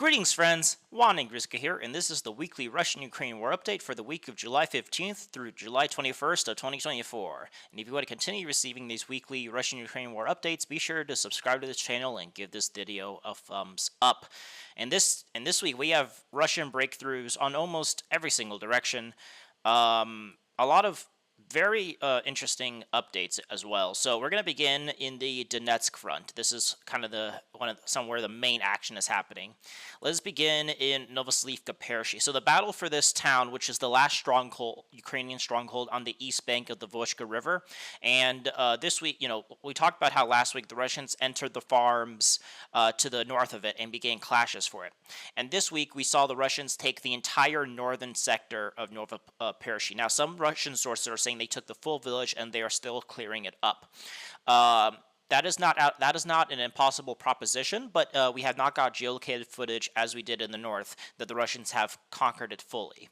Greetings, friends. Juan Ingriska here, and this is the weekly Russian Ukrainian War update for the week of July 15th through July 21st of 2024. And if you want to continue receiving these weekly Russian Ukrainian War updates, be sure to subscribe to this channel and give this video a thumbs up. And this week we have Russian breakthroughs on almost every single direction. A lot of very interesting updates as well. So we're going to begin in the Donetsk front. This is kind of somewhere the main action is happening. Let's begin in Novoslivka Pershi. So the battle for this town, which is the last stronghold, Ukrainian stronghold on the east bank of the Vochka River. And this week, we talked about how last week the Russians entered the farms to the north of it and began clashes for it. And this week we saw the Russians take the entire northern sector of Pershi. Now, some Russian sources are saying they took the full village and they are still clearing it up. That is not an impossible proposition, but we have not got geolocated footage as we did in the north that the Russians have conquered it fully.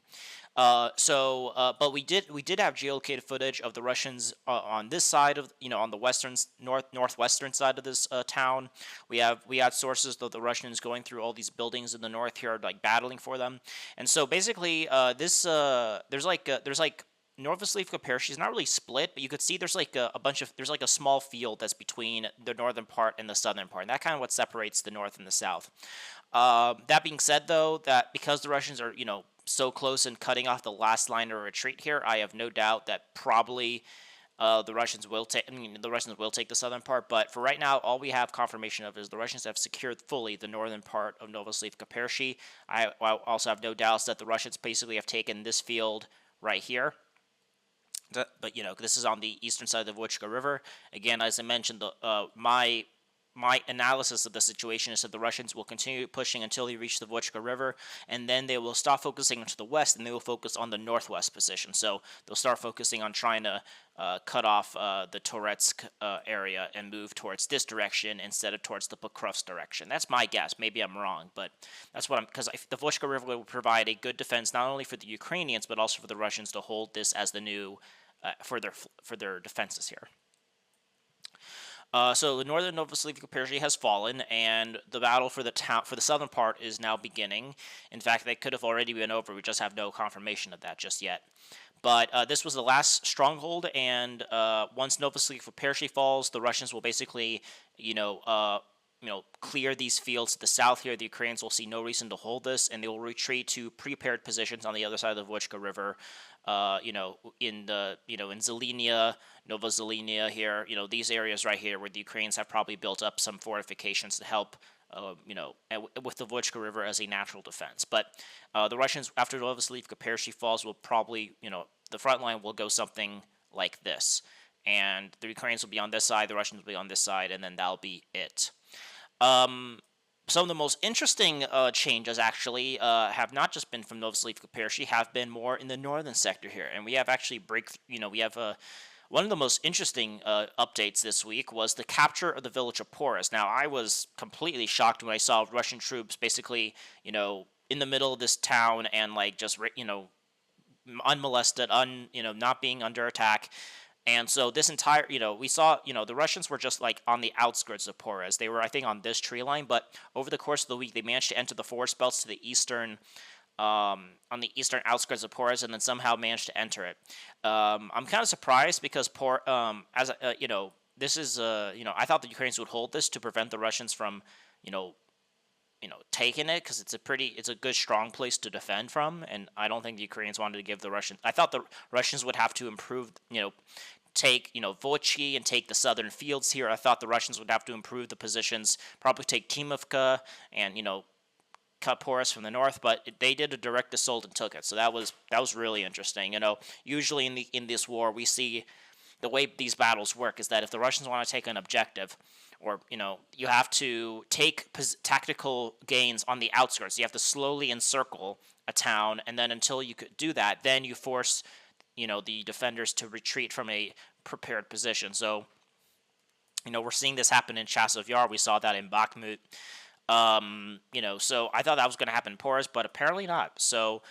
But we did have geolocated footage of the Russians on this side of on the northwestern side of this town. We had sources of the Russians going through all these buildings in the north here, like battling for them. And so basically, there's Novoslivka Pershi is not really split, but you could see there's like there's like a small field that's between the northern part and the southern part, and that kind of what separates the north and the south. That being said, though, that because the Russians are so close and cutting off the last line of retreat here, I have no doubt that probably the Russians will take the southern part. But for right now, all we have confirmation of is the Russians have secured fully the northern part of Novoslivka Pershi. I also have no doubts that the Russians basically have taken this field right here. But this is on the eastern side of the Vochka River. Again, as I mentioned, my analysis of the situation is that the Russians will continue pushing until they reach the Vochka River, and then they will stop focusing to the west, and they will focus on the northwest position. So they'll start focusing on trying to cut off the Toretsk area and move towards this direction instead of towards the Pokrovsk direction. That's my guess. Maybe I'm wrong, but that's because the Vochka River will provide a good defense not only for the Ukrainians but also for the Russians to hold this as the new for their defenses here. So the northern Novoslivka Pershi has fallen, and the battle for the southern part is now beginning. In fact, they could have already been over. We just have no confirmation of that just yet. But this was the last stronghold, and once Novoslivka Pershi falls, the Russians will basically, clear these fields to the south here. The Ukrainians will see no reason to hold this, and they will retreat to prepared positions on the other side of the Vochka River. In Zelenia, Novozelenia here, these areas right here where the Ukrainians have probably built up some fortifications to help, with the Vochka River as a natural defense. But the Russians, after Novoslivka Pershi falls, will probably, the front line will go something like this. And the Ukrainians will be on this side, the Russians will be on this side, and then that'll be it. Some of the most interesting changes actually have not just been from Novoslivka Pershi, have been more in the northern sector here, and we have actually one of the most interesting updates this week was the capture of the village of Prohres. Now, I was completely shocked when I saw Russian troops basically, in the middle of this town and unmolested, not being under attack. And so this entire, we saw, the Russians were just like on the outskirts of Prohres. They were, I think, on this tree line, but over the course of the week, they managed to enter the forest belts to the eastern, on the eastern outskirts of Prohres, and then somehow managed to enter it. I'm kind of surprised because this is, I thought the Ukrainians would hold this to prevent the Russians from, taking it, because it's a good strong place to defend from, and I don't think the Ukrainians wanted to give the Russians. I thought the Russians would have to improve, take Vochi and take the southern fields here. I thought the Russians would have to improve the positions, probably take Timovka and cut Prohres from the north, but they did a direct assault and took it. So that was really interesting. Usually in this war we see the way these battles work is that if the Russians want to take an objective, or you have to take tactical gains on the outskirts. You have to slowly encircle a town, and then until you could do that, then you force the defenders to retreat from a prepared position. So we're seeing this happen in Chasov Yar. We saw that in Bakhmut. So I thought that was going to happen in Prohres, but apparently not. So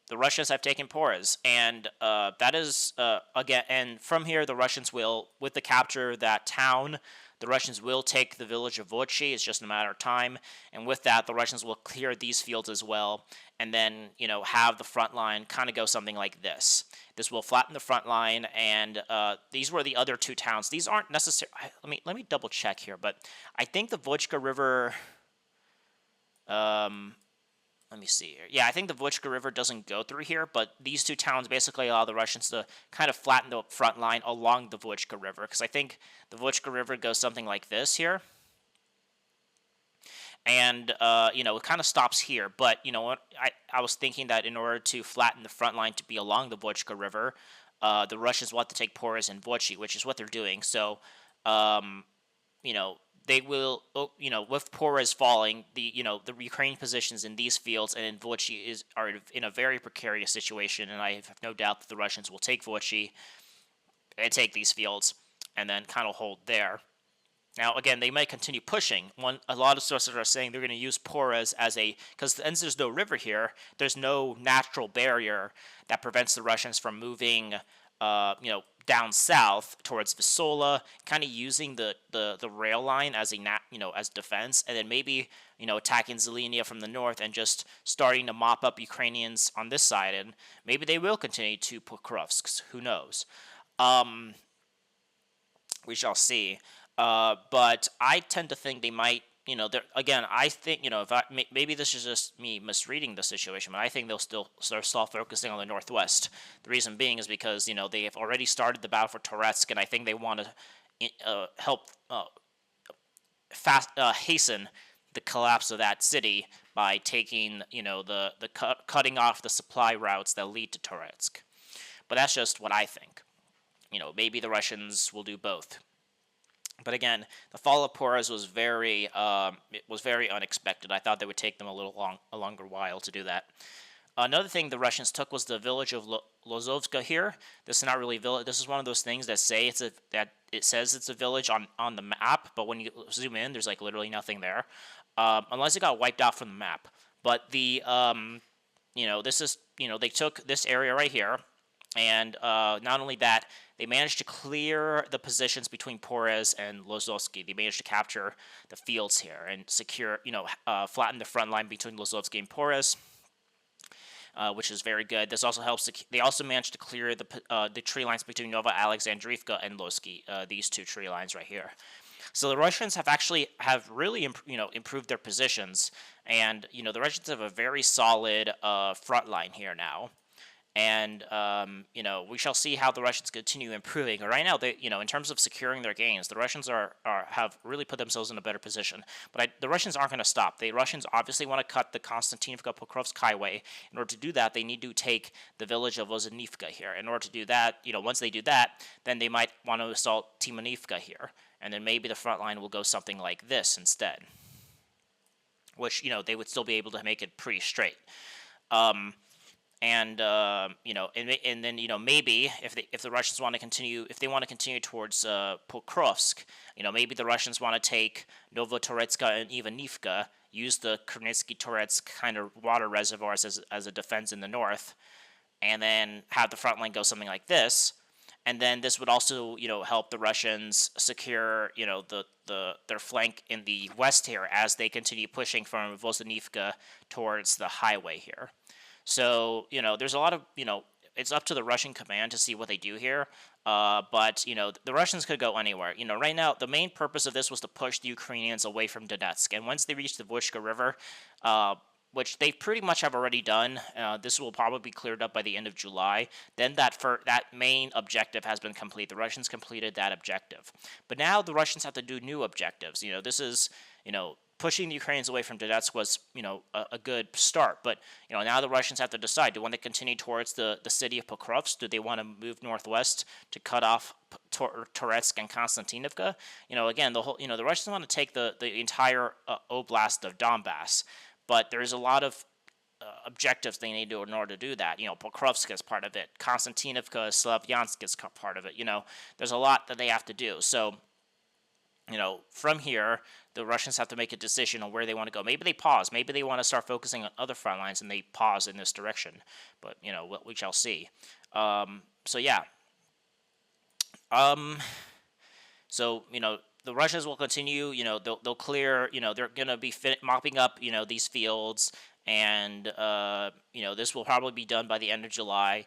the Russians have taken Prohres, and that is again. And from here, the Russians will, with the capture of that town, the Russians will take the village of Vochi. It's just a matter of time. And with that, the Russians will clear these fields as well. And then, have the front line kind of go something like this. This will flatten the front line. And these were the other two towns. These aren't necessary. Let me double check here. But I think the Vochka River. Let me see here. Yeah, I think the Vochka River doesn't go through here, but these two towns basically allow the Russians to kind of flatten the front line along the Vochka River, because I think the Vochka River goes something like this here. And, it kind of stops here, but, what, I was thinking that in order to flatten the front line to be along the Vochka River, the Russians want to take Prohres and Vochi, which is what they're doing, so, they will, with Prohres falling, the Ukrainian positions in these fields and in Vochi are in a very precarious situation, and I have no doubt that the Russians will take Vochi and take these fields and then kind of hold there. Now, again, they might continue pushing. A lot of sources are saying they're going to use Prohres because since there's no river here, there's no natural barrier that prevents the Russians from moving, down south towards Visola, kind of using the rail line as as defense, and then maybe attacking Zelenia from the north and just starting to mop up Ukrainians on this side, and maybe they will continue to Pokrovsk. Who knows? We shall see. But I tend to think they might. Again, I think, maybe this is just me misreading the situation, but I think they'll still start focusing on the northwest. The reason being is because, they have already started the battle for Toretsk, and I think they want to help hasten the collapse of that city by taking, cutting off the supply routes that lead to Toretsk. But that's just what I think. Maybe the Russians will do both. But again, the fall of Prohres was very unexpected. I thought they would take them a longer while to do that. Another thing the Russians took was the village of Lozovska here. This is not really a village. This is one of those things that it says it's a village on the map, but when you zoom in, there's like literally nothing there, unless it got wiped out from the map. But the this is they took this area right here, and not only that, they managed to clear the positions between Prohres and Lozovsky. They managed to capture the fields here and secure, flatten the front line between Lozovsky and Prohres, which is very good. This also helps. They also managed to clear the tree lines between Nova Alexandrivka and Losky. These two tree lines right here. So the Russians have really improved their positions, and the Russians have a very solid front line here now. And, we shall see how the Russians continue improving. Right now, in terms of securing their gains, the Russians have really put themselves in a better position. But the Russians aren't going to stop. The Russians obviously want to cut the Konstantinivka-Pokrovsk highway. In order to do that, they need to take the village of Ozanivka here. In order to do that, once they do that, then they might want to assault Timonivka here. And then maybe the front line will go something like this instead. Which, they would still be able to make it pretty straight. And then maybe if the Russians want to continue, if they want to continue towards Pokrovsk, maybe the Russians want to take Novotoretska and Ivanivka, use the Krnitsky-Toretsk kind of water reservoirs as a defense in the north, and then have the front line go something like this. And then this would also help the Russians secure their flank in the west here as they continue pushing from Vozanivka towards the highway here. So, there's a lot of, it's up to the Russian command to see what they do here. But, the Russians could go anywhere. Right now, the main purpose of this was to push the Ukrainians away from Donetsk. And once they reach the Vochka River, which they pretty much have already done, this will probably be cleared up by the end of July, then that main objective has been complete. The Russians completed that objective. But now the Russians have to do new objectives. This is, pushing the Ukrainians away from Donetsk was, a good start. But, now the Russians have to decide, do they want to continue towards the city of Pokrovsk? Do they want to move northwest to cut off Toretsk and Konstantinivka? Again, the Russians want to take the entire oblast of Donbass. But there's a lot of objectives they need to in order to do that. Pokrovsk is part of it. Konstantinivka, Slavyansk is part of it. There's a lot that they have to do. So, from here, the Russians have to make a decision on where they want to go. Maybe they pause. Maybe they want to start focusing on other front lines and they pause in this direction. But, we shall see. So, yeah. So, the Russians will continue. They'll clear. They're gonna be mopping up. These fields, and this will probably be done by the end of July.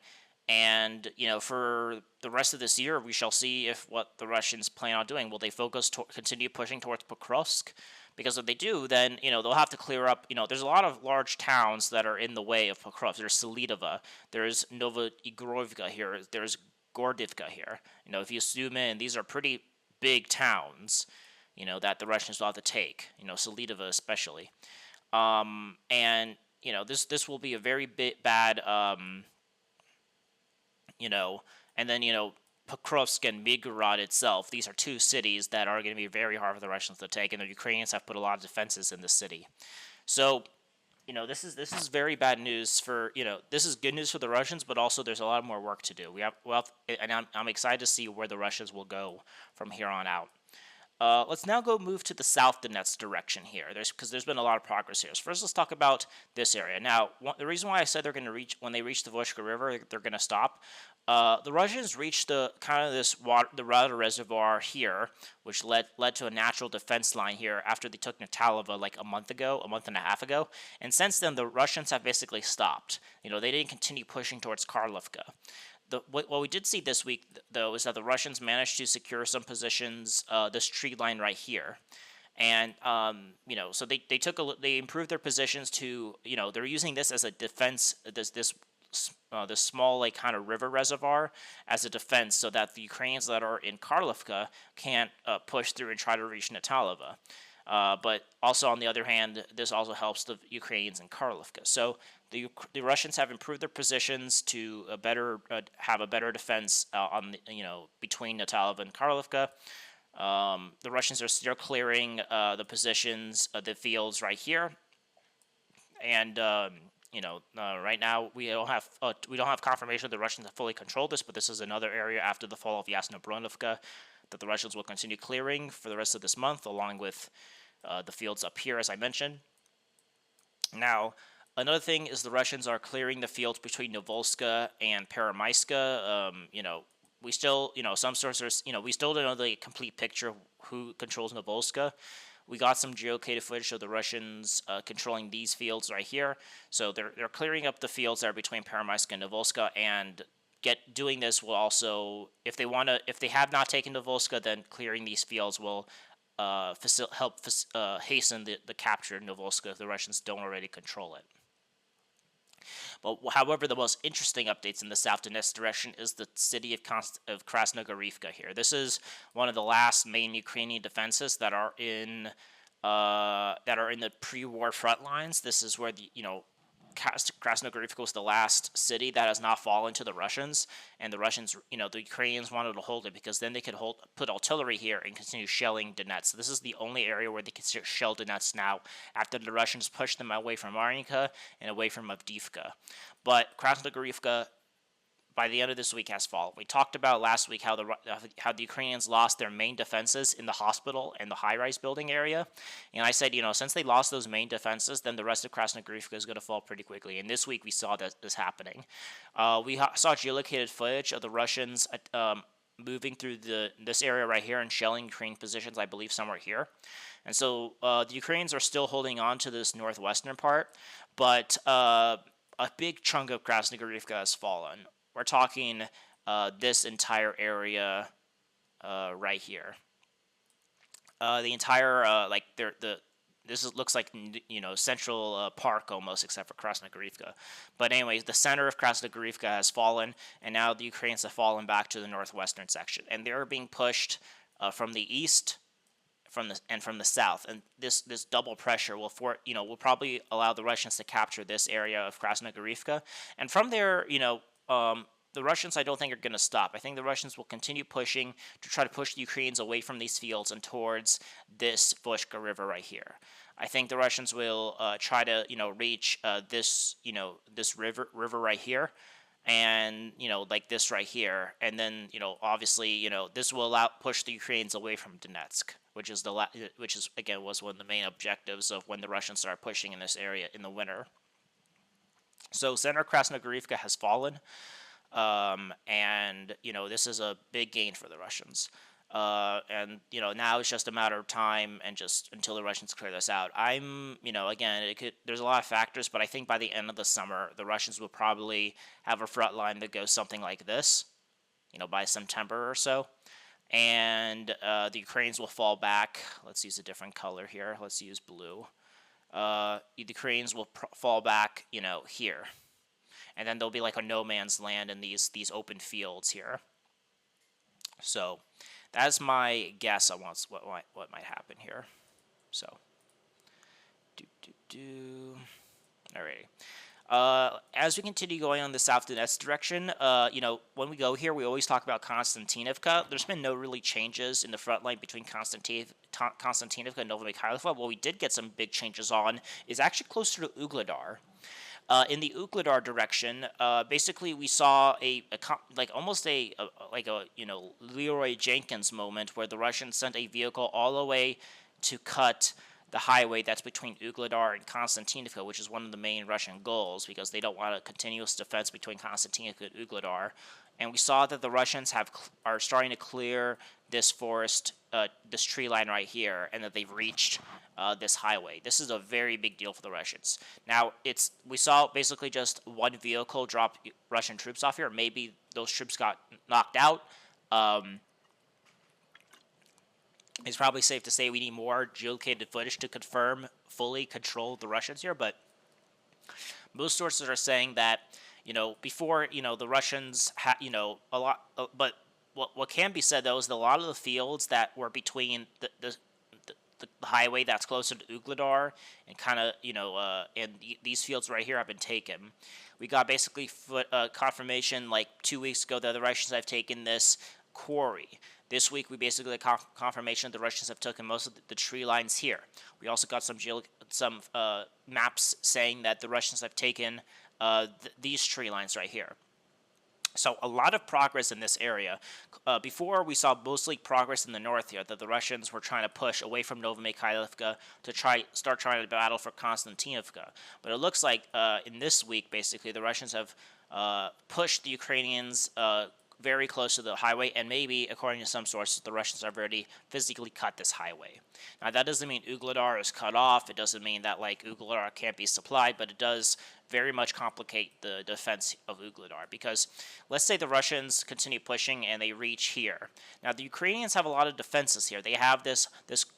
And for the rest of this year, we shall see if what the Russians plan on doing. Will they continue pushing towards Pokrovsk? Because if they do, then they'll have to clear up. There's a lot of large towns that are in the way of Pokrovsk. There's Selidova, there's Novoigrovka here, there's Gordivka here. If you zoom in, these are pretty big towns. That the Russians will have to take. Selidova especially. And this will be a very bad. And then Pokrovsk and Migorod itself. These are two cities that are going to be very hard for the Russians to take, and the Ukrainians have put a lot of defenses in the city. So, this is very bad news for this is good news for the Russians, but also there's a lot more work to do. And I'm excited to see where the Russians will go from here on out. Let's now move to the South Donetsk direction here, because there's been a lot of progress here. So first, let's talk about this area. Now, the reason why I said they're going to when they reach the Voshka River, they're going to stop. The Russians reached the water reservoir here, which led to a natural defense line here after they took Natalova like a month and a half ago. And since then, the Russians have basically stopped. They didn't continue pushing towards Karlovka. What we did see this week, though, is that the Russians managed to secure some positions, this tree line right here, and so they improved their positions to, they're using this as a defense, this small like kind of river reservoir as a defense, so that the Ukrainians that are in Karlovka can't push through and try to reach Natalova. But also, on the other hand, this also helps the Ukrainians in Karlovka. So the Russians have improved their positions to have a better defense between Natalova and Karlovka. The Russians are still clearing the positions, the fields right here, and right now we don't have confirmation that the Russians have fully controlled this, but this is another area after the fall of Yasnobronovka that the Russians will continue clearing for the rest of this month, along with the fields up here, as I mentioned. Now, another thing is the Russians are clearing the fields between Novolska and Peremyska. We still, some sources, we still don't know the complete picture of who controls Novolska. We got some geolocated footage of the Russians controlling these fields right here. So they're clearing up the fields that are between Peremyska and Novolska, and doing this will also, if they have not taken Novolska, then clearing these fields will help hasten the capture of Novolska if the Russians don't already control it. But however, the most interesting updates in the South Donetsk direction is the city of Krasnogorivka here. This is one of the last main Ukrainian defenses that are in the pre-war front lines. This is where Krasnogorivka was the last city that has not fallen to the Russians, and the Russians, the Ukrainians wanted to hold it because then they could put artillery here and continue shelling Donetsk. So this is the only area where they can shell Donetsk now after the Russians pushed them away from Marinka and away from Avdiivka. But Krasnogorivka, by the end of this week, has fallen. We talked about last week how the Ukrainians lost their main defenses in the hospital and the high-rise building area, and I said, since they lost those main defenses, then the rest of Krasnogorivka is going to fall pretty quickly. And this week we saw this happening. We saw geolocated footage of the Russians moving through this area right here and shelling Ukrainian positions, I believe somewhere here. And so the Ukrainians are still holding on to this northwestern part, but a big chunk of Krasnogorivka has fallen. We're talking this entire area right here. The entire looks like Central Park almost, except for Krasnogorivka. But anyways, the center of Krasnogorivka has fallen, and now the Ukrainians have fallen back to the northwestern section, and they're being pushed from the east, from the south, and this double pressure will probably allow the Russians to capture this area of Krasnogorivka, and from there, the Russians, I don't think, are going to stop. I think the Russians will continue pushing to try to push the Ukrainians away from these fields and towards this Voshka River right here. I think the Russians will try to, reach this river right here, and like this right here, and then obviously this will push the Ukrainians away from Donetsk, which is again was one of the main objectives of when the Russians started pushing in this area in the winter. So center Krasnogorivka has fallen. And this is a big gain for the Russians. And now it's just a matter of time and just until the Russians clear this out. Again, there's a lot of factors, but I think by the end of the summer, the Russians will probably have a front line that goes something like this, by September or so. And the Ukrainians will fall back. Let's use a different color here. Let's use blue. The Ukrainians will fall back, here. And then there'll be like a no man's land in these open fields here. So that's my guess on what might happen here. So, alrighty. As we continue going on the south to Donetsk direction, when we go here, we always talk about Konstantinovka. There's been no really changes in the front line between Konstantinovka and Novomikhailivka. What we did get some big changes on is actually closer to Ugledar. In the Ugledar direction, basically we saw almost a Leroy Jenkins moment where the Russians sent a vehicle all the way to cut the highway that's between Ugledar and Konstantinovka, which is one of the main Russian goals because they don't want a continuous defense between Konstantinovka and Ugledar. And we saw that the Russians are starting to clear this forest, this tree line right here, and that they've reached this highway. This is a very big deal for the Russians. Now, we saw basically just one vehicle drop Russian troops off here. Maybe those troops got knocked out. It's probably safe to say we need more geolocated footage to fully control the Russians here, but most sources are saying that, before, the Russians a lot, but what can be said, though, is that a lot of the fields that were between the highway that's closer to Ugledar and kind of, and these fields right here have been taken. We got basically confirmation like 2 weeks ago that the Russians have taken this quarry. This week, we basically got confirmation that the Russians have taken most of the tree lines here. We also got some maps saying that the Russians have taken these tree lines right here. So a lot of progress in this area. Before, we saw mostly progress in the north here, that the Russians were trying to push away from Novomikhailivka to start trying to battle for Konstantinovka. But it looks like in this week, basically, the Russians have pushed the Ukrainians very close to the highway, and maybe, according to some sources, the Russians have already physically cut this highway. Now, that doesn't mean Ugledar is cut off. It doesn't mean that, Ugledar can't be supplied, but it does very much complicate the defense of Ugledar, because let's say the Russians continue pushing and they reach here. Now, the Ukrainians have a lot of defenses here. They have this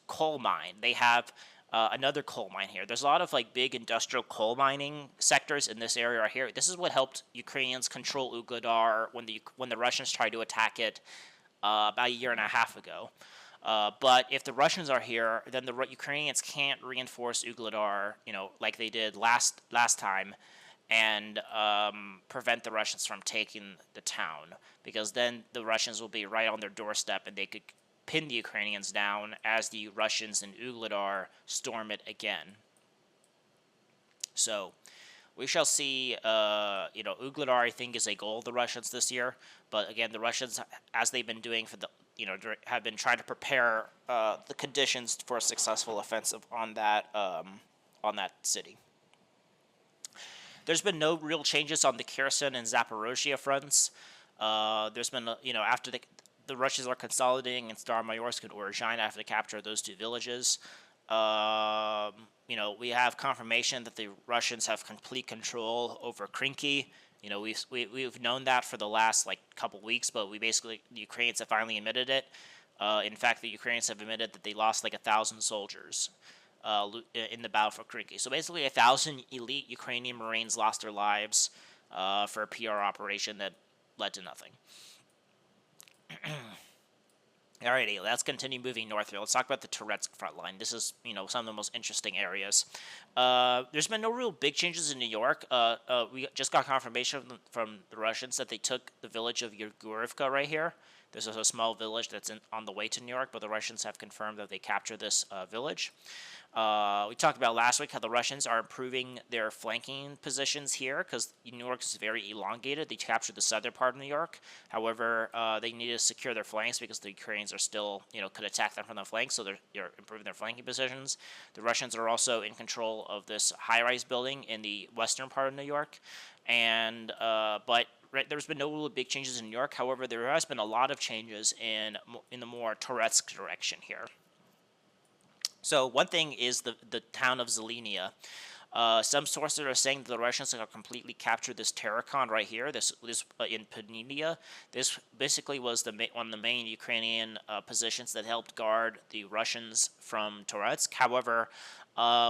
coal mine. They have another coal mine here. There's a lot of big industrial coal mining sectors in this area right here. This is what helped Ukrainians control Ugledar when the Russians tried to attack it about a year and a half ago. But if the Russians are here, then the Ukrainians can't reinforce Ugledar, like they did last time, and prevent the Russians from taking the town, because then the Russians will be right on their doorstep and they could pin the Ukrainians down as the Russians in Ugledar storm it again. So we shall see. Ugledar, I think, is a goal of the Russians this year. But again, the Russians, as they've been doing have been trying to prepare the conditions for a successful offensive on that city. There's been no real changes on the Kherson and Zaporozhye fronts. There's been, after the Russians are consolidating in Starmayorsk and Orozhina after the capture of those two villages. We have confirmation that the Russians have complete control over Krinky. We've known that for the last couple weeks, but the Ukrainians have finally admitted it. In fact, the Ukrainians have admitted that they lost 1,000 soldiers in the battle for Krinky. So basically, 1,000 elite Ukrainian Marines lost their lives for a PR operation that led to nothing. Alrighty, let's continue moving north here. Let's talk about the Touretsk front line. This is, some of the most interesting areas. There's been no real big changes in New York. We just got confirmation from the Russians that they took the village of Yegorivka right here. This is a small village that's on the way to New York, but the Russians have confirmed that they captured this village. We talked about last week how the Russians are improving their flanking positions here because New York is very elongated. They captured the southern part of New York. However, they need to secure their flanks because the Ukrainians are still, could attack them from the flanks, so they're improving their flanking positions. The Russians are also in control of this high-rise building in the western part of New York. And but there's been no really big changes in New York. However, there has been a lot of changes in the more Toretsk direction here. So one thing is the town of Zelenia. Some sources are saying that the Russians have completely captured this Terrakon right here. This in Paninia. This basically was one of the main Ukrainian positions that helped guard the Russians from Toretsk. However,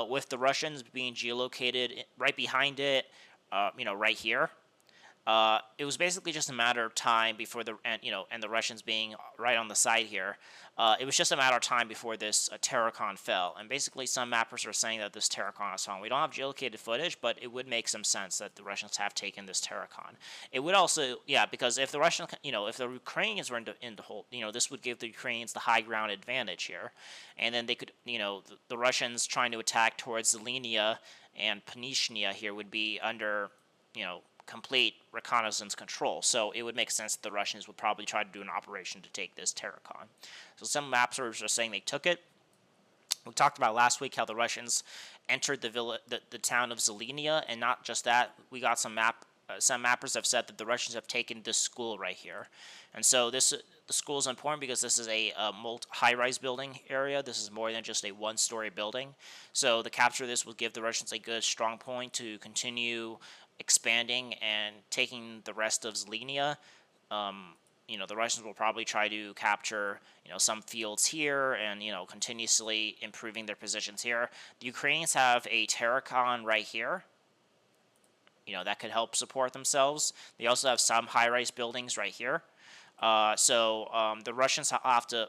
with the Russians being geolocated right behind it, right here, it was basically just a matter of time before and the Russians being right on the side here. It was just a matter of time before this Terrakon fell. And basically, some mappers are saying that this Terrakon is falling. We don't have geolocated footage, but it would make some sense that the Russians have taken this Terrakon. It would also, yeah, because if the Russians, if the Ukrainians were in the whole, this would give the Ukrainians the high ground advantage here, and then they could, the Russians trying to attack towards Zelenia and Pishchane here would be under, complete reconnaissance control. So it would make sense that the Russians would probably try to do an operation to take this Terrakon. So some mappers are saying they took it. We talked about last week how the Russians entered the town of Zelenia, and not just that. We got some mappers have said that the Russians have taken this school right here, and so the school is important because this is a high-rise building area. This is more than just a one-story building. So the capture of this will give the Russians a good strong point to continue expanding and taking the rest of Zelenia. The Russians will probably try to capture, some fields here and, continuously improving their positions here. The Ukrainians have a Terrakon right here, that could help support themselves. They also have some high-rise buildings right here. The Russians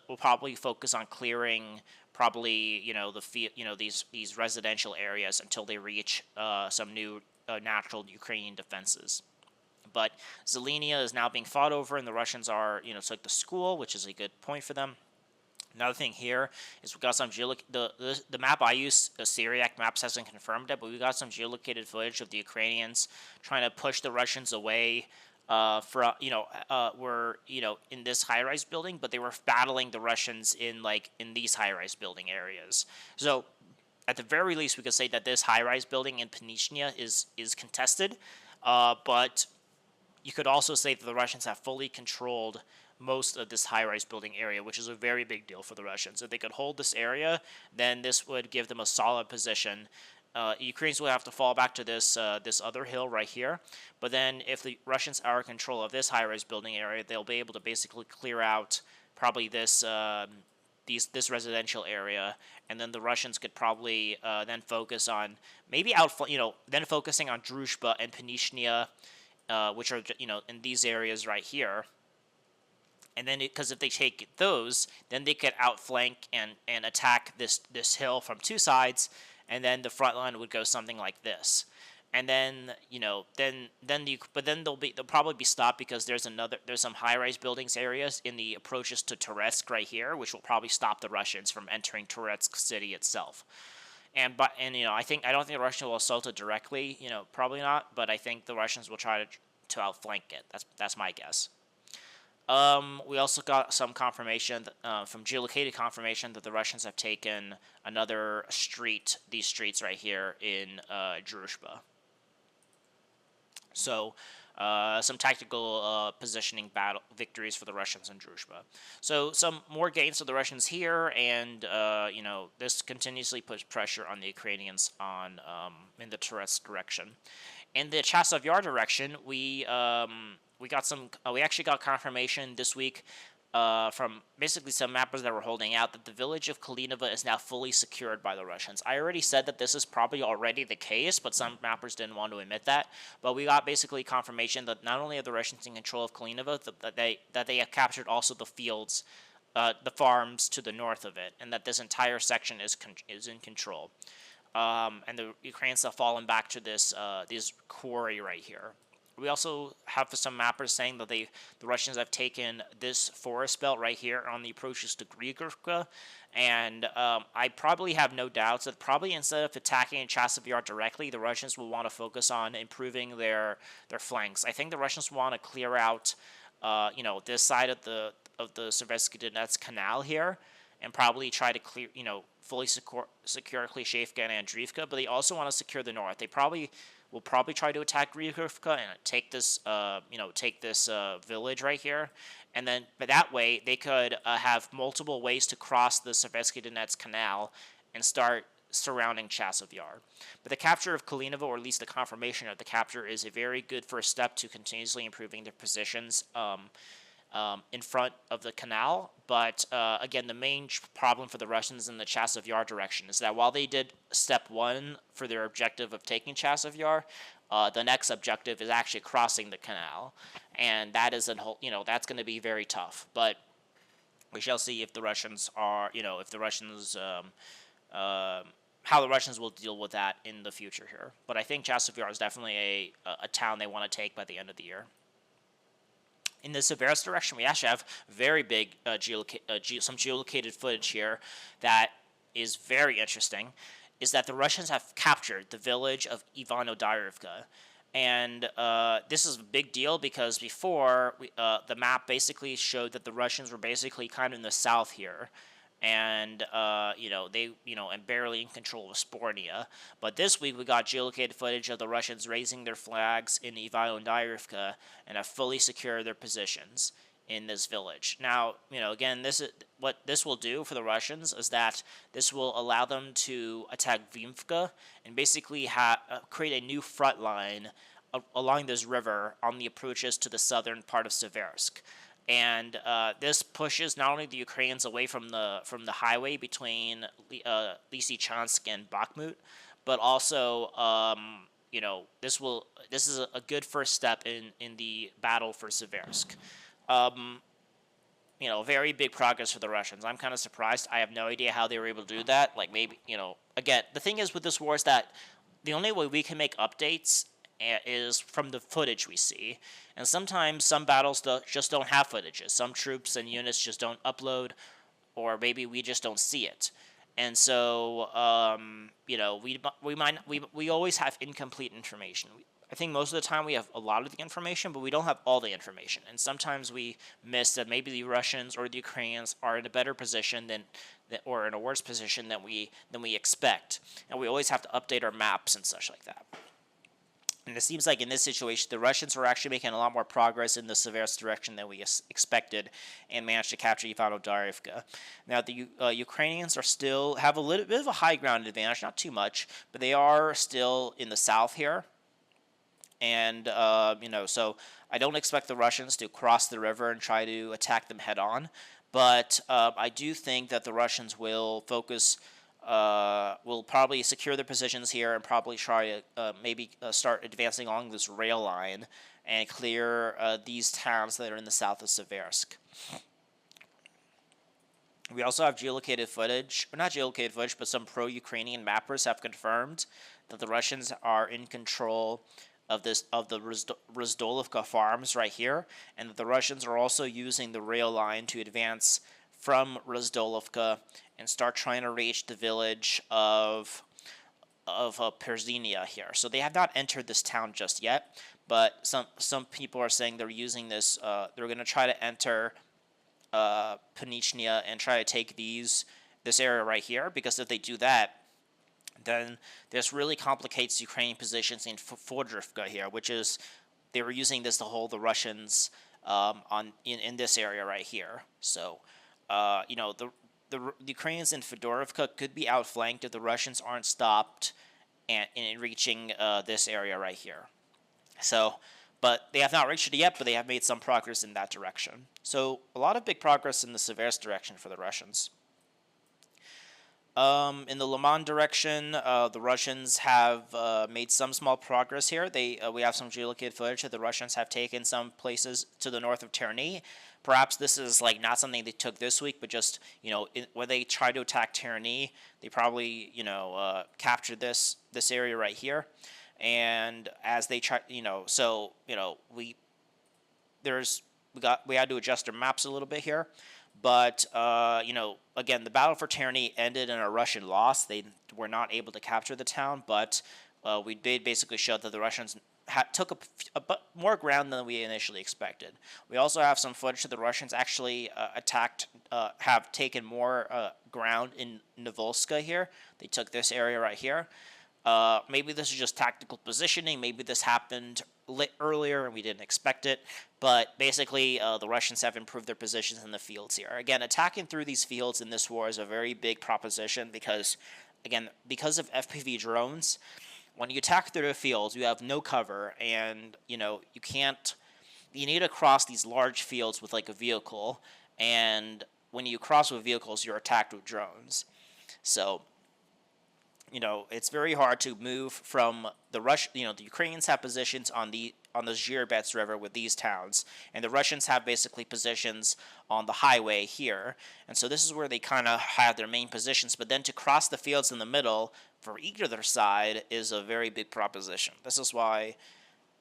will probably focus on clearing these residential areas until they reach some new natural Ukrainian defenses. But Zelenia is now being fought over, and the Russians are, took the school, which is a good point for them. Another thing here is we got some the map I use, Syriac Maps, hasn't confirmed it, but we got some geolocated footage of the Ukrainians trying to push the Russians away were in this high-rise building, but they were battling the Russians in these high-rise building areas. So at the very least, we could say that this high-rise building in Pishchane is contested, but you could also say that the Russians have fully controlled most of this high-rise building area, which is a very big deal for the Russians. If they could hold this area, then this would give them a solid position. Ukrainians will have to fall back to this other hill right here, but then if the Russians are in control of this high-rise building area, they'll be able to basically clear out probably this residential area, and then the Russians could probably then focus on then focusing on Druzhba and Pishchane, which are in these areas right here. And then, because if they take those, then they could outflank and attack this hill from two sides, and then the front line would go something like this. And then they'll probably be stopped because there's some high-rise buildings areas in the approaches to Toretsk right here, which will probably stop the Russians from entering Toretsk city itself. I don't think the Russians will assault it directly, probably not, but I think the Russians will try to outflank it. That's my guess. We also got some confirmation from geolocated confirmation that the Russians have taken another street, these streets right here in Druzhba. So some tactical positioning victories for the Russians in Druzhba. So some more gains for the Russians here, and this continuously puts pressure on the Ukrainians in the Toretsk direction. In the Chasiv Yar direction, we actually got confirmation this week from basically some mappers that were holding out that the village of Kalinova is now fully secured by the Russians. I already said that this is probably already the case, but some mappers didn't want to admit that. But we got basically confirmation that not only are the Russians in control of Kalinova, that they have captured also the fields, the farms to the north of it, and that this entire section is in control. And the Ukrainians have fallen back to this quarry right here. We also have some mappers saying that the Russians have taken this forest belt right here on the approaches to Grigorka, and I probably have no doubts that probably instead of attacking Chasiv Yar directly, the Russians will want to focus on improving their flanks. I think the Russians want to clear out, this side of the Sovietsky Donetsk Canal here, and probably try to clear, fully secure Klishevka and Andriivka, but they also want to secure the north. They probably will probably try to attack Ryukovka and take this village right here, and then but that way they could have multiple ways to cross the Seversky Donetsk Canal and start surrounding Chasiv Yar. But the capture of Kalinovo, or at least the confirmation of the capture, is a very good first step to continuously improving their positions in front of the canal. But again, the main problem for the Russians in the Chasiv Yar direction is that while they did step one for their objective of taking Chasiv Yar, the next objective is actually crossing the canal, and that is that's going to be very tough. But we shall see if the Russians are, if the Russians how the Russians will deal with that in the future here. But I think Chasiv Yar is definitely a town they want to take by the end of the year. In the Seversk direction, we actually have very big some geolocated footage here that is very interesting, is that the Russians have captured the village of Ivano-Dyrivka. And this is a big deal because before, the map basically showed that the Russians were basically kind of in the south here, and and barely in control of Spornia. But this week we got geolocated footage of the Russians raising their flags in Ivano-Dyrivka and have fully secured their positions in this village. Now, again, this is what this will do for the Russians, is that this will allow them to attack Vimfka and basically create a new front line along this river on the approaches to the southern part of Seversk. And this pushes not only the Ukrainians away from the highway between Lysychansk and Bakhmut, but also this is a good first step in the battle for Seversk. Very big progress for the Russians. I'm kind of surprised. I have no idea how they were able to do that. Like, maybe, again, the thing is with this war is that the only way we can make updates is from the footage we see. And sometimes some battles just don't have footages. Some troops and units just don't upload, or maybe we just don't see it. And so, we always have incomplete information. I think most of the time we have a lot of the information, but we don't have all the information. And sometimes we miss that maybe the Russians or the Ukrainians are in a better position or in a worse position than we expect. And we always have to update our maps and such like that. And it seems like in this situation, the Russians are actually making a lot more progress in the Seversk direction than we expected, and managed to capture Ivano-Dyrivka. Now, the Ukrainians still have a little bit of a high ground advantage, not too much, but they are still in the south here. And, so I don't expect the Russians to cross the river and try to attack them head on. But I do think that the Russians will focus, will probably secure their positions here and probably try to start advancing along this rail line and clear these towns that are in the south of Seversk. We also have geolocated footage, or not geolocated footage, but some pro-Ukrainian mappers have confirmed that the Russians are in control of the Rozdolovka farms right here, and that the Russians are also using the rail line to advance from Rozdolovka and start trying to reach the village of Perzinia here. So they have not entered this town just yet, but some people are saying they're using this. They're going to try to enter Panichnia and try to take this area right here, because if they do that, then this really complicates Ukrainian positions in Fodorivka here, which is they were using this to hold the Russians in this area right here. So, the Ukrainians in Fedorivka could be outflanked if the Russians aren't stopped in reaching this area right here. So, but they have not reached it yet, but they have made some progress in that direction. So, a lot of big progress in the Seversk direction for the Russians. In the Liman direction, the Russians have made some small progress here. We have some geolocated footage that the Russians have taken some places to the north of Terny. Perhaps this is not something they took this week, but just when they tried to attack Terny, they probably captured this area right here. And as they try, we had to adjust our maps a little bit here. But, again, the battle for Terny ended in a Russian loss. They were not able to capture the town, but we did basically show that the Russians took more ground than we initially expected. We also have some footage that the Russians actually have taken more ground in Novolska here. They took this area right here. Maybe this is just tactical positioning. Maybe this happened earlier and we didn't expect it. But basically, the Russians have improved their positions in the fields here. Again, attacking through these fields in this war is a very big proposition because, again, because of FPV drones, when you attack through the fields, you have no cover, and you can't. You need to cross these large fields with like a vehicle, and when you cross with vehicles, you're attacked with drones. So it's very hard to move from the the Ukrainians have positions on the Zhirbets River with these towns, and the Russians have basically positions on the highway here. And so this is where they kind of have their main positions. But then to cross the fields in the middle for either side is a very big proposition. This is why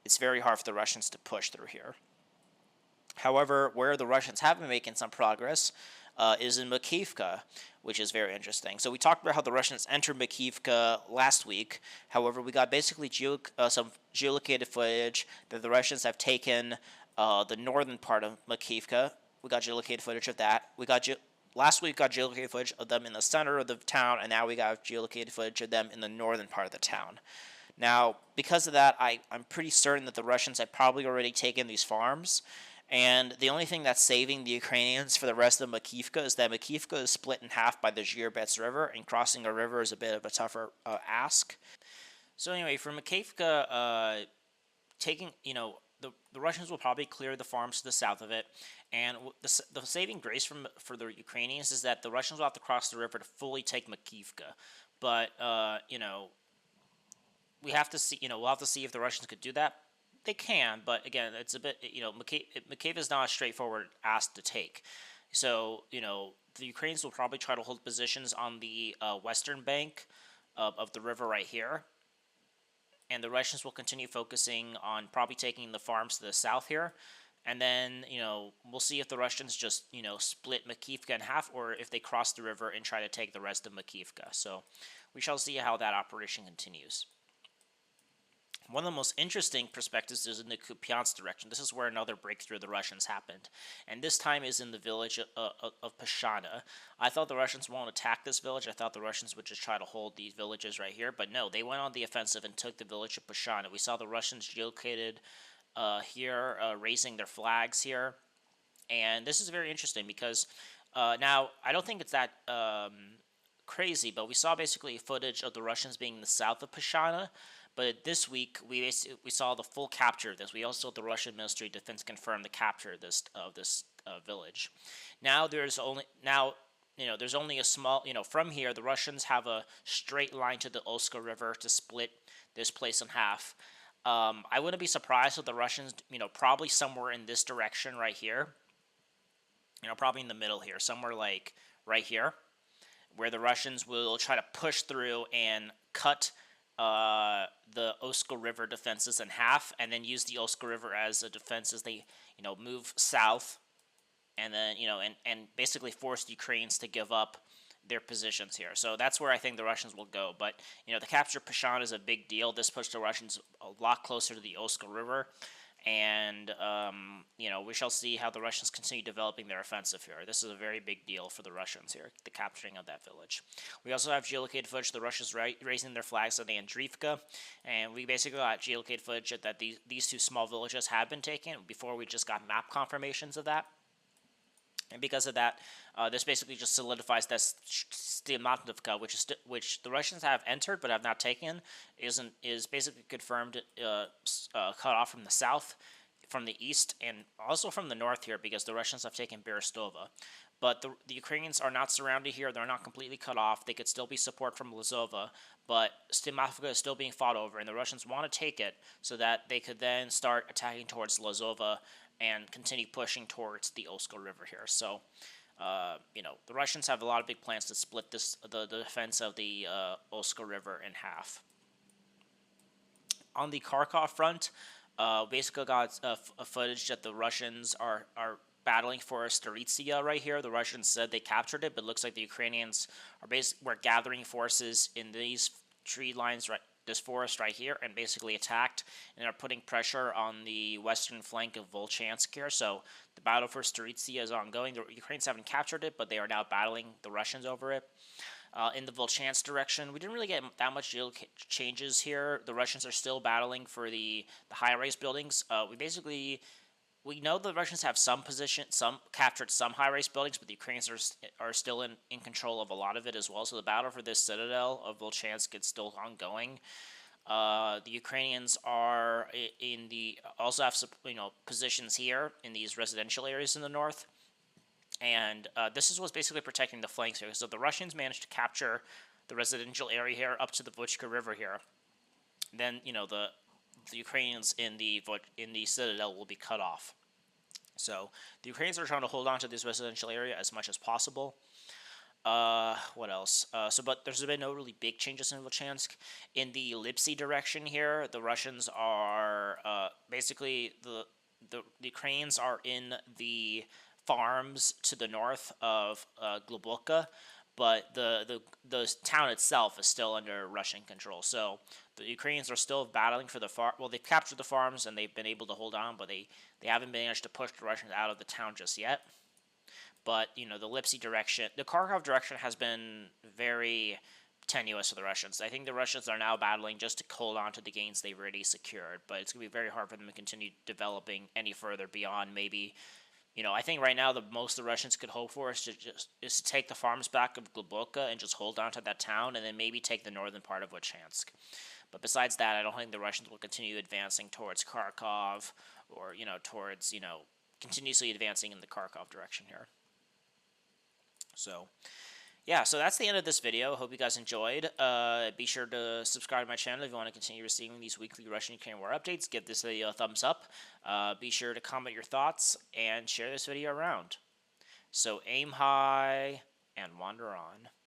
it's very hard for the Russians to push through here. However, where the Russians have been making some progress is in Makivka, which is very interesting. So we talked about how the Russians entered Makivka last week. However, we got basically some geolocated footage that the Russians have taken the northern part of Makivka. We got geolocated footage of that. Last week we got geolocated footage of them in the center of the town, and now we got geolocated footage of them in the northern part of the town. Now, because of that, I'm pretty certain that the Russians have probably already taken these farms. And the only thing that's saving the Ukrainians for the rest of Makivka is that Makivka is split in half by the Zhirbets River, and crossing a river is a bit of a tougher ask. So anyway, for Makivka, the Russians will probably clear the farms to the south of it, and the saving grace for the Ukrainians is that the Russians will have to cross the river to fully take Makivka. But we have to see. We'll have to see if the Russians could do that. They can, but again, it's a bit. Makivka is not a straightforward ask to take. So the Ukrainians will probably try to hold positions on the western bank of the river right here, and the Russians will continue focusing on probably taking the farms to the south here. And then, we'll see if the Russians just, split Makivka in half, or if they cross the river and try to take the rest of Makivka. So we shall see how that operation continues. One of the most interesting perspectives is in the Kupiansk direction. This is where another breakthrough of the Russians happened. And this time is in the village of Pishchane. I thought the Russians won't attack this village. I thought the Russians would just try to hold these villages right here. But no, they went on the offensive and took the village of Pishchane. We saw the Russians geolocated here, raising their flags here. And this is very interesting because now I don't think it's that crazy, but we saw basically footage of the Russians being in the south of Pishchane. But this week we saw the full capture of this. We also the Russian Ministry of Defense confirmed the capture of this village. Now there's only a small from here the Russians have a straight line to the Oska River to split this place in half. I wouldn't be surprised if the Russians probably somewhere in this direction right here. Probably in the middle here, somewhere like right here, where the Russians will try to push through and cut the Oska River defenses in half, and then use the Oska River as a defense as they move south, and then and basically force the Ukrainians to give up their positions here. So that's where I think the Russians will go. But the capture of Pishchane is a big deal. This puts the Russians a lot closer to the Oska River. And, we shall see how the Russians continue developing their offensive here. This is a very big deal for the Russians here, the capturing of that village. We also have geolocated footage of the Russians raising their flags at the Andriivka, and we basically got geolocated footage that these two small villages have been taken. Before, we just got map confirmations of that. And because of that, this basically just solidifies that Stimanovka, which the Russians have entered but have not taken, is basically confirmed cut off from the south, from the east, and also from the north here, because the Russians have taken Berestova. But the Ukrainians are not surrounded here. They're not completely cut off. They could still be support from Lazova, but Stimanovka is still being fought over, and the Russians want to take it so that they could then start attacking towards Lazova and continue pushing towards the Oska River here. So, the Russians have a lot of big plans to split the defense of the Oska River in half. On the Kharkov front, basically got a footage that the Russians are battling for Staritsia right here. The Russians said they captured it, but it looks like the Ukrainians were gathering forces in these tree lines this forest right here, and basically attacked and are putting pressure on the western flank of Volchansk here. So the battle for Staritsia is ongoing. The Ukrainians haven't captured it, but they are now battling the Russians over it. In the Volchansk direction, we didn't really get that much changes here. The Russians are still battling for the high-rise buildings. We know the Russians have some captured some high-rise buildings, but the Ukrainians are still in control of a lot of it as well. So the battle for this citadel of Volchansk is still ongoing. The Ukrainians are in the also have positions here in these residential areas in the north, and this is what's basically protecting the flanks here. So the Russians managed to capture the residential area here up to the Vuchka River here. Then the Ukrainians in the citadel will be cut off. So the Ukrainians are trying to hold on to this residential area as much as possible. What else? But there's been no really big changes in Volchansk. In the Lipsy direction here, the Russians are basically the Ukrainians are in the farms to the north of Globoka, but the town itself is still under Russian control. So the Ukrainians are still battling for the farm. Well, they've captured the farms and they've been able to hold on, but they haven't managed to push the Russians out of the town just yet. But the Lipsy direction, the Kharkov direction has been very tenuous for the Russians. I think the Russians are now battling just to hold on to the gains they've already secured, but it's going to be very hard for them to continue developing any further beyond maybe. I think right now the most the Russians could hope for is to take the farms back of Globoka and just hold on to that town, and then maybe take the northern part of Volchansk. But besides that, I don't think the Russians will continue advancing towards Kharkov, or towards continuously advancing in the Kharkov direction here. So, yeah, so that's the end of this video. Hope you guys enjoyed. Be sure to subscribe to my channel if you want to continue receiving these weekly Russian-Ukrainian war updates. Give this video a thumbs up. Be sure to comment your thoughts and share this video around. So aim high and wander on.